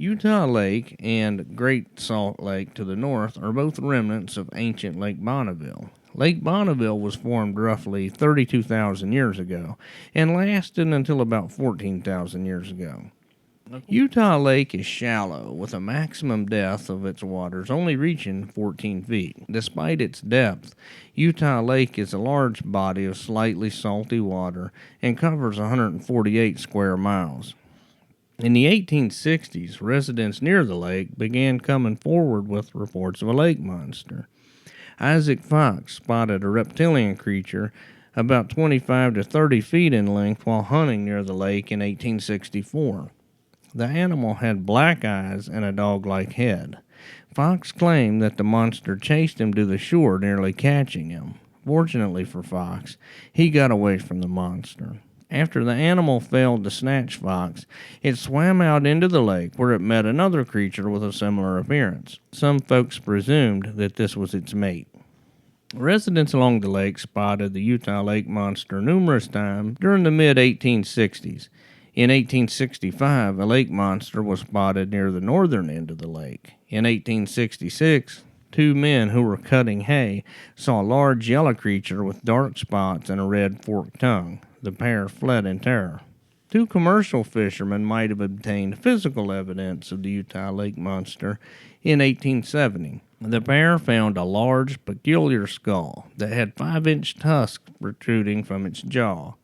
Utah Lake and Great Salt Lake to the north are both remnants of ancient Lake Bonneville. Lake Bonneville was formed roughly 32,000 years ago and lasted until about 14,000 years ago. Utah Lake is shallow, with a maximum depth of its waters only reaching 14 feet. Despite its depth, Utah Lake is a large body of slightly salty water and covers 148 square miles. In the 1860s, residents near the lake began coming forward with reports of a lake monster. Isaac Fox spotted a reptilian creature about 25 to 30 feet in length while hunting near the lake in 1864. The animal had black eyes and a dog-like head. Fox claimed that the monster chased him to the shore, nearly catching him. Fortunately for Fox, he got away from the monster. After the animal failed to snatch Fox, it swam out into the lake where it met another creature with a similar appearance. Some folks presumed that this was its mate. Residents along the lake spotted the Utah Lake monster numerous times during the mid-1860s. In 1865, a lake monster was spotted near the northern end of the lake. In 1866, two men who were cutting hay saw a large yellow creature with dark spots and a red forked tongue. The pair fled in terror. Two commercial fishermen might have obtained physical evidence of the Utah Lake monster in 1870. The pair found a large, peculiar skull that had 5-inch tusks protruding from its jaw.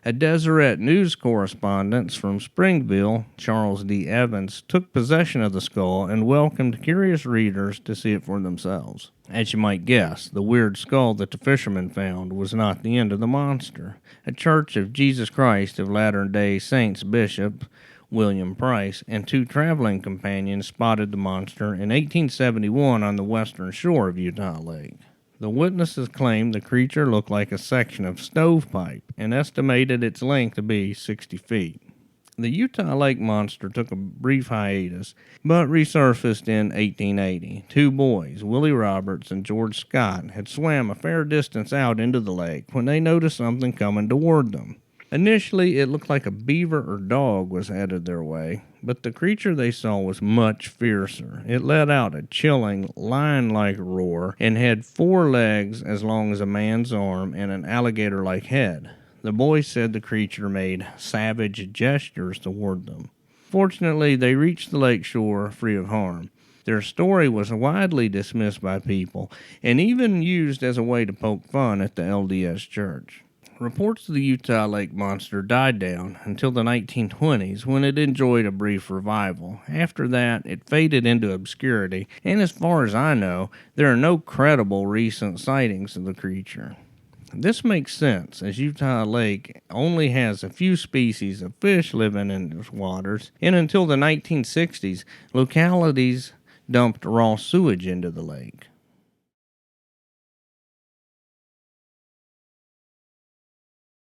A Deseret News correspondent from Springville, Charles D. Evans, took possession of the skull and welcomed curious readers to see it for themselves. As you might guess, the weird skull that the fishermen found was not the end of the monster. A Church of Jesus Christ of Latter-day Saints bishop, William Price, and two traveling companions spotted the monster in 1871 on the western shore of Utah Lake. The witnesses claimed the creature looked like a section of stovepipe and estimated its length to be 60 feet. The Utah Lake monster took a brief hiatus, but resurfaced in 1880. Two boys, Willie Roberts and George Scott, had swam a fair distance out into the lake when they noticed something coming toward them. Initially, it looked like a beaver or dog was headed their way, but the creature they saw was much fiercer. It let out a chilling, lion-like roar and had 4 legs as long as a man's arm and an alligator-like head. The boys said the creature made savage gestures toward them. Fortunately, they reached the lake shore free of harm. Their story was widely dismissed by people and even used as a way to poke fun at the LDS Church. Reports of the Utah Lake monster died down until the 1920s when it enjoyed a brief revival. After that, it faded into obscurity, and as far as I know, there are no credible recent sightings of the creature. This makes sense, as Utah Lake only has a few species of fish living in its waters, and until the 1960s, localities dumped raw sewage into the lake.